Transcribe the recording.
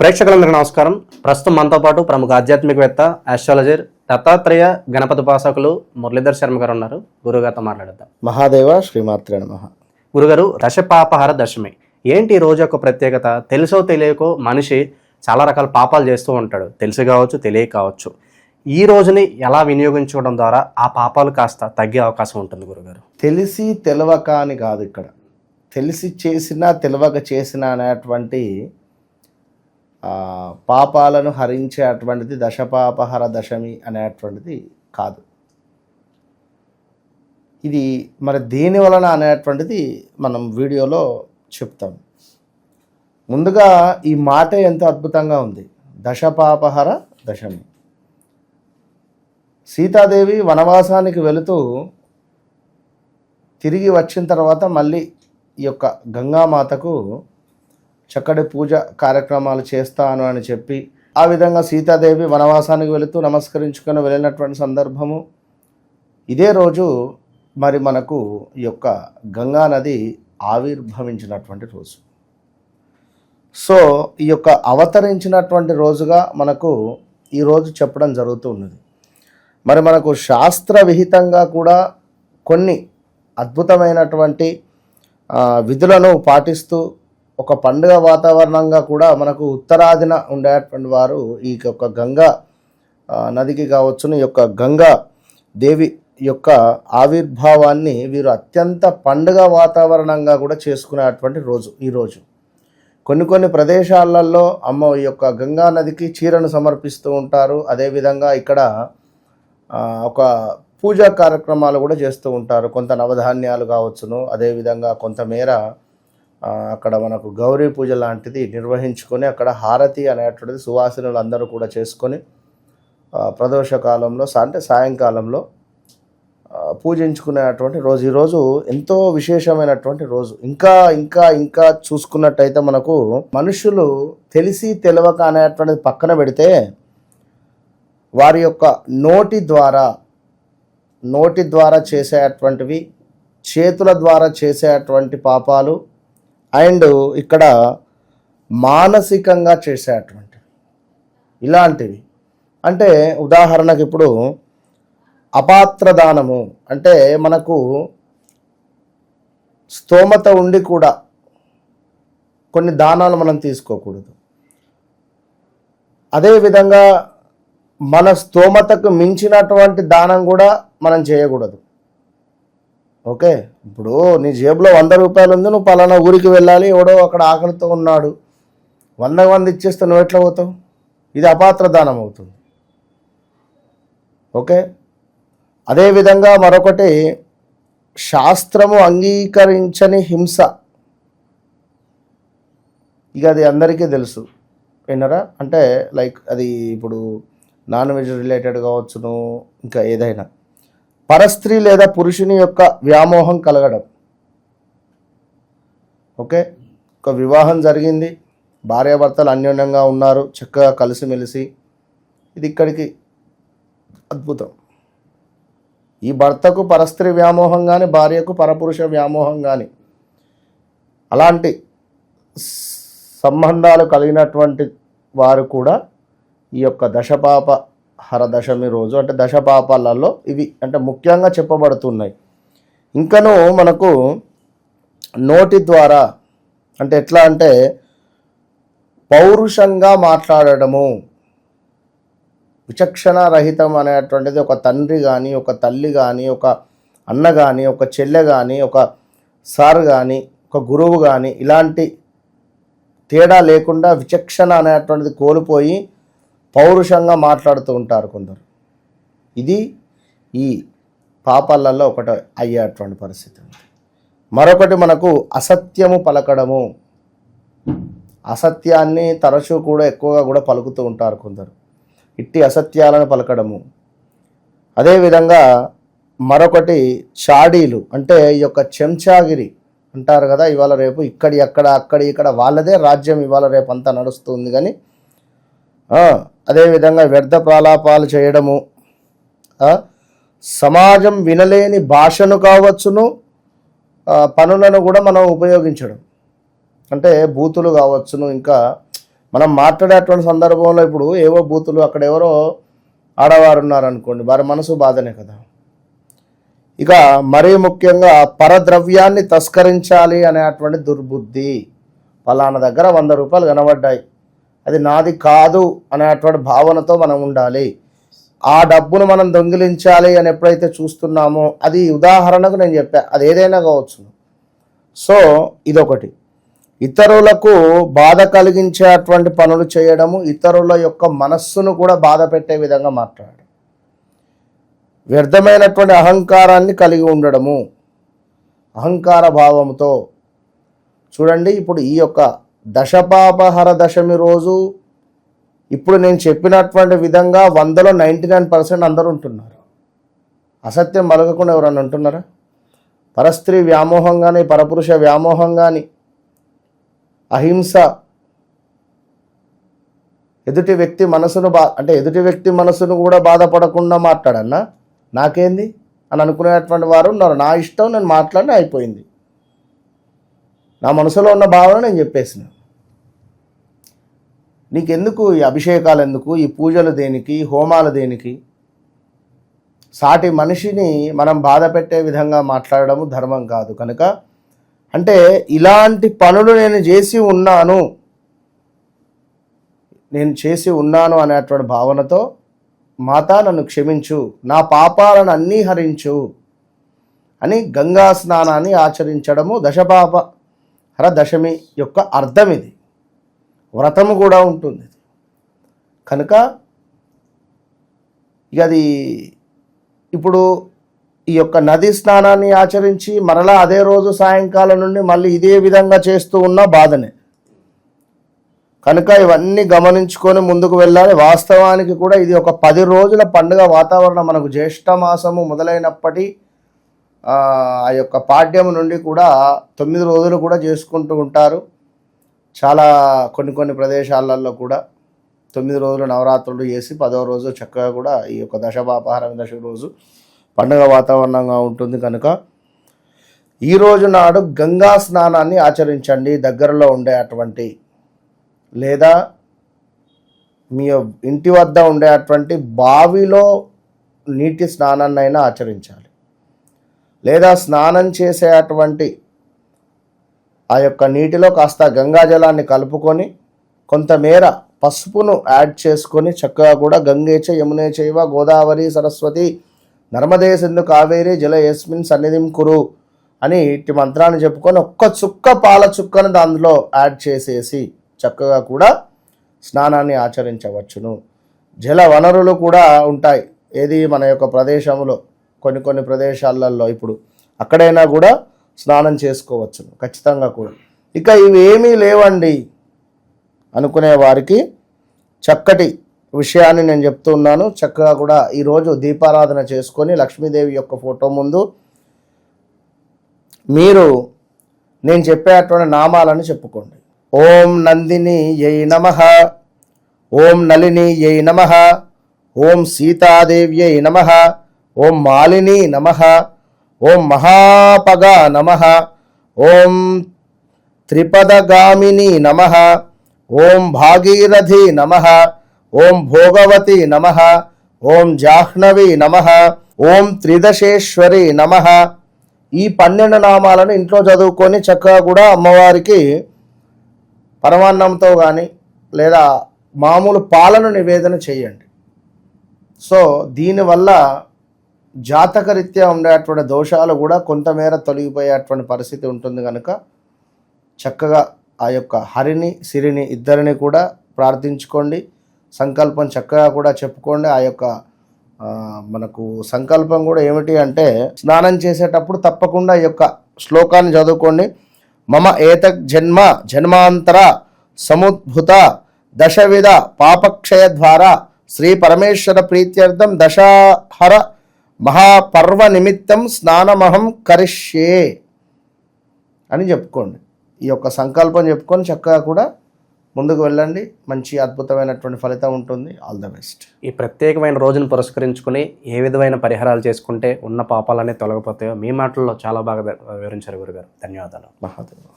ప్రేక్షకులందరికీ నమస్కారం. ప్రస్తుతం మనతో పాటు ప్రముఖ ఆధ్యాత్మికవేత్త ఆస్ట్రాలజర్ దత్తాత్రేయ గణపతి ఉపాసకులు మురళీధర్ శర్మ గారు ఉన్నారు. గురుగారితో మాట్లాడదాం. మహాదేవ శ్రీమాత్రే నమః. గురుగారు, దశపాపహర దశమి ఏంటి? ఈ రోజు యొక్క ప్రత్యేకత తెలుసో తెలియకో మనిషి చాలా రకాల పాపాలు చేస్తూ ఉంటాడు. తెలిసి కావచ్చు, తెలియక కావచ్చు. ఈ రోజుని ఎలా వినియోగించుకోవడం ద్వారా ఆ పాపాలు కాస్త తగ్గే అవకాశం ఉంటుంది గురుగారు? తెలిసి తెలవక అని కాదు, ఇక్కడ తెలిసి చేసినా తెలవక చేసినా అనేటువంటి పాపాలను హరించే అటువంటిది దశపాపహర దశమి అనేటువంటిది కాదు. ఇది మరి దేని వలన అనేటువంటిది మనం వీడియోలో చెప్తాం. ముందుగా ఈ మాట ఎంతో అద్భుతంగా ఉంది, దశపాపహర దశమి. సీతాదేవి వనవాసానికి వెళుతూ తిరిగి వచ్చిన తర్వాత మళ్ళీ ఈ యొక్క గంగామాతకు చక్కటి పూజ కార్యక్రమాలు చేస్తాను అని చెప్పి ఆ విధంగా సీతాదేవి వనవాసానికి వెళుతూ నమస్కరించుకొని వెళ్ళినటువంటి సందర్భము ఇదే రోజు మరి మనకు ఈ యొక్క గంగా నది ఆవిర్భవించినటువంటి రోజు. సో ఈ యొక్క అవతరించినటువంటి రోజుగా మనకు ఈరోజు చెప్పడం జరుగుతూ ఉన్నది. మరి మనకు శాస్త్ర విహితంగా కూడా కొన్ని అద్భుతమైనటువంటి విధులను పాటిస్తూ ఒక పండుగ వాతావరణంగా కూడా మనకు ఉత్తరాదిన ఉండేటువంటి వారు ఈ యొక్క గంగా నదికి కావచ్చును, ఈ యొక్క గంగా దేవి యొక్క ఆవిర్భావాన్ని వీరు అత్యంత పండుగ వాతావరణంగా కూడా చేసుకునేటువంటి రోజు ఈరోజు. కొన్ని ప్రదేశాలలో ఈ యొక్క గంగా నదికి చీరను సమర్పిస్తూ ఉంటారు. అదేవిధంగా ఇక్కడ ఒక పూజా కార్యక్రమాలు కూడా చేస్తూ ఉంటారు. కొంత నవధాన్యాలు కావచ్చును, అదేవిధంగా కొంతమేర అక్కడ మనకు గౌరీ పూజ లాంటిది నిర్వహించుకొని అక్కడ హారతి అనేటువంటిది సువాసినులు అందరూ కూడా చేసుకొని ప్రదోష కాలంలో అంటే సాయంకాలంలో పూజించుకునేటువంటి రోజు. ఈరోజు ఎంతో విశేషమైనటువంటి రోజు. ఇంకా చూసుకున్నట్టయితే మనకు మనుషులు తెలిసి తెలవక అనేటువంటిది పక్కన పెడితే వారి యొక్క నోటి ద్వారా చేసేటువంటివి, చేతుల ద్వారా చేసేటువంటి పాపాలు, అండ్ ఇక్కడ మానసికంగా చేసేటువంటివి ఇలాంటివి. అంటే ఉదాహరణకు ఇప్పుడు అపాత్ర దానము అంటే మనకు స్తోమత ఉండి కూడా కొన్ని దానాలు మనం తీసుకోకూడదు. అదేవిధంగా మన స్తోమతకు మించినటువంటి దానం కూడా మనం చేయకూడదు. ఓకే, ఇప్పుడు నీ జేబులో 100 రూపాయలు ఉంది, నువ్వు పలానా ఊరికి వెళ్ళాలి, ఎవడో అక్కడ ఆకలితో ఉన్నాడు, 100 మంది ఇచ్చేస్తే నువ్వు ఎట్లా పోతావు? ఇది అపాత్ర దానం అవుతుంది. ఓకే, అదేవిధంగా మరొకటి శాస్త్రము అంగీకరించని హింస. ఇక అది అందరికీ తెలుసు వినరా, అంటే లైక్ అది ఇప్పుడు నాన్ వెజ్ రిలేటెడ్ కావచ్చును, ఇంకా ఏదైనా పరస్త్రీ లేదా పురుషుని యొక్క వ్యామోహం కలగడం. ఓకే, ఒక వివాహం జరిగింది, భార్యాభర్తలు అన్యోన్యంగా ఉన్నారు, చక్కగా కలిసిమెలిసి, ఇది ఇక్కడికి అద్భుతం. ఈ భర్తకు పరస్త్రీ వ్యామోహం కానీ, భార్యకు పరపురుష వ్యామోహం కానీ, అలాంటి సంబంధాలు కలిగినటువంటి వారు కూడా ఈ యొక్క దశపాప హరదశమి రోజు అంటే దశపాపాలలో ఇవి అంటే ముఖ్యంగా చెప్పబడుతున్నాయి. ఇంకను మనకు నోటి ద్వారా అంటే ఎట్లా అంటే పౌరుషంగా మాట్లాడడము, విచక్షణ రహితం అనేటువంటిది ఒక తండ్రి కానీ, ఒక తల్లి కానీ, ఒక అన్న కానీ, ఒక చెల్లె కానీ, ఒక సార్ కానీ, ఒక గురువు కానీ, ఇలాంటి తేడా లేకుండా విచక్షణ అనేటువంటిది కోల్పోయి పౌరుషంగా మాట్లాడుతూ ఉంటారు కొందరు. ఇది ఈ పాపాలలో ఒకటి అయ్యేటువంటి పరిస్థితి. మరొకటి మనకు అసత్యము పలకడము. అసత్యాన్ని తరచూ కూడా ఎక్కువగా కూడా పలుకుతూ ఉంటారు కొందరు, ఇట్టి అసత్యాలను పలకడము. అదేవిధంగా మరొకటి చాడీలు అంటే ఈ యొక్క చెంచాగిరి అంటారు కదా, ఇవాళ రేపు ఇక్కడి అక్కడ అక్కడి ఇక్కడ వాళ్ళదే రాజ్యం ఇవాళ రేపు అంతా నడుస్తుంది. కానీ అదేవిధంగా వ్యర్థ ప్రలాపాలు చేయడము, సమాజం వినలేని భాషను కావచ్చును, పనులను కూడా మనం ఉపయోగించడం, అంటే బూతులు కావచ్చును, ఇంకా మనం మాట్లాడేటువంటి సందర్భంలో ఇప్పుడు ఏవో బూతులు అక్కడ ఎవరో ఆడవారు ఉన్నారనుకోండి, వారి మనసు బాధనే కదా. ఇక మరీ ముఖ్యంగా పరద్రవ్యాన్ని తస్కరించాలి అనేటువంటి దుర్బుద్ధి. పలానా దగ్గర 100 రూపాయలు కనబడ్డాయి, అది నాది కాదు అనేటువంటి భావనతో మనం ఉండాలి. ఆ డబ్బును మనం దొంగిలించాలి అని ఎప్పుడైతే చూస్తున్నామో, అది ఉదాహరణకు నేను చెప్పా, అది ఏదైనా కావచ్చు. సో ఇదొకటి. ఇతరులకు బాధ కలిగించేటువంటి పనులు చేయడము, ఇతరుల యొక్క మనస్సును కూడా బాధ పెట్టే విధంగా మాట్లాడడం, వ్యర్థమైనటువంటి అహంకారాన్ని కలిగి ఉండడము, అహంకార భావంతో. చూడండి, ఇప్పుడు ఈ యొక్క దశపాపహర దశమి రోజు ఇప్పుడు నేను చెప్పినటువంటి విధంగా 100లో 99% అందరూ ఉంటున్నారు. అసత్యం పలకకుండా ఎవరన్నా ఉంటున్నారా? పరస్త్రీ వ్యామోహం కానీ, పరపురుష వ్యామోహం కానీ, అహింస, ఎదుటి వ్యక్తి మనసును అంటే ఎదుటి వ్యక్తి మనసును కూడా బాధపడకుండా మాట్లాడన్నా నాకేంది అని అనుకునేటువంటి వారు ఉన్నారు. నా ఇష్టం, నేను మాట్లాడిన అయిపోయింది, నా మనసులో ఉన్న భావన నేను చెప్పేసిన. నీకెందుకు ఈ అభిషేకాలు, ఎందుకు ఈ పూజలు, దేనికి హోమాలు, దేనికి? సాటి మనిషిని మనం బాధ పెట్టే విధంగా మాట్లాడడము ధర్మం కాదు. కనుక అంటే ఇలాంటి పనులు నేను చేసి ఉన్నాను అనేటువంటి భావనతో, మాత నన్ను క్షమించు, నా పాపాలను అన్నీ హరించు అని గంగా స్నానాన్ని ఆచరించడము దశపాపహర దశమి యొక్క అర్థం. ఇది వ్రతము కూడా ఉంటుంది కనుక ఇక అది ఇప్పుడు ఈ యొక్క నది స్నానాన్ని ఆచరించి మరలా అదే రోజు సాయంకాలం నుండి మళ్ళీ ఇదే విధంగా చేస్తూ ఉన్న బాధనే. కనుక ఇవన్నీ గమనించుకొని ముందుకు వెళ్ళాలి. వాస్తవానికి కూడా ఇది ఒక 10 రోజుల పండుగ వాతావరణం. మనకు జ్యేష్ఠ మాసము మొదలైనప్పటి ఆ యొక్క పాడ్యము నుండి కూడా 9 రోజులు కూడా చేసుకుంటూ ఉంటారు. చాలా కొన్ని ప్రదేశాలలో కూడా 9 రోజులు నవరాత్రులు చేసి 10వ రోజు చక్కగా కూడా ఈ యొక్క దశపాపహర దశమి రోజు పండుగ వాతావరణంగా ఉంటుంది. కనుక ఈ రోజు నాడు గంగా స్నానాన్ని ఆచరించండి. దగ్గరలో ఉండే అటువంటి లేదా మీ ఇంటి వద్ద ఉండే అటువంటి బావిలో నీటి స్నానాన్ని అయినా ఆచరించాలి. లేదా స్నానం చేసే అటువంటి ఆ యొక్క నీటిలో కాస్త గంగాజలాన్ని కలుపుకొని కొంతమేర పసుపును యాడ్ చేసుకొని చక్కగా కూడా గంగేచ యమునే చైవ గోదావరి సరస్వతి నర్మదే సింధు కావేరి జల యస్మిన్ సన్నిధిం కురు అని ఇట్టి మంత్రాన్ని చెప్పుకొని ఒక్క చుక్క పాల చుక్కను దానిలో యాడ్ చేసేసి చక్కగా కూడా స్నానాన్ని ఆచరించవచ్చును. జల వనరులు కూడా ఉంటాయి. ఏది మన యొక్క ప్రదేశంలో కొన్ని ప్రదేశాలలో ఇప్పుడు అక్కడైనా కూడా స్నానం చేసుకోవచ్చును ఖచ్చితంగా కూడా. ఇక ఇవేమీ లేవండి అనుకునే వారికి చక్కటి విషయాన్ని నేను చెప్తున్నాను. చక్కగా కూడా ఈరోజు దీపారాధన చేసుకొని లక్ష్మీదేవి యొక్క ఫోటో ముందు మీరు నేను చెప్పేటువంటి నామాలను చెప్పుకోండి. ఓం నందిని యై నమః, ఓం నళిని యై నమః, ఓం సీతాదేవ్యై నమః, ఓం మాలిని నమః, ఓం మహాపగ నమః, ఓం త్రిపదగామిని నమః, ఓం భాగీరథి నమః, ఓం భోగవతి నమః, ఓం జాహ్నవి నమః, ఓం త్రిదశేశ్వరి నమః. ఈ 12 నామాలను ఇంట్లో చదువుకొని చక్కగా కూడా అమ్మవారికి పరమాన్నంతో కానీ లేదా మామూలు పాలను నివేదన చేయండి. సో దీనివల్ల జాతకరీత్యా ఉండేటువంటి దోషాలు కూడా కొంతమేర తొలగిపోయేటువంటి పరిస్థితి ఉంటుంది. కనుక చక్కగా ఆ యొక్క హరిని సిరిని ఇద్దరిని కూడా ప్రార్థించుకోండి. సంకల్పం చక్కగా కూడా చెప్పుకోండి. ఆ యొక్క మనకు సంకల్పం కూడా ఏమిటి అంటే, స్నానం చేసేటప్పుడు తప్పకుండా ఈ యొక్క శ్లోకాన్ని చదువుకోండి. మమ ఏతక్ జన్మాంతర సముద్భుత దశవిధ పాపక్షయ ద్వారా శ్రీ పరమేశ్వర ప్రీత్యర్థం దశహర మహాపర్వ నిమిత్తం స్నానమహం కరిష్యే అని చెప్పుకోండి. ఈ యొక్క సంకల్పం చెప్పుకొని చక్కగా కూడా ముందుకు వెళ్ళండి. మంచి అద్భుతమైనటువంటి ఫలితం ఉంటుంది. All the best. ఈ ప్రత్యేకమైన రోజును పురస్కరించుకుని ఏ విధమైన పరిహారాలు చేసుకుంటే ఉన్న పాపాలనే తొలగిపోతాయో మీ మాటల్లో చాలా బాగా వివరించారు గురుగారు. ధన్యవాదాలు. మహాదేవ్.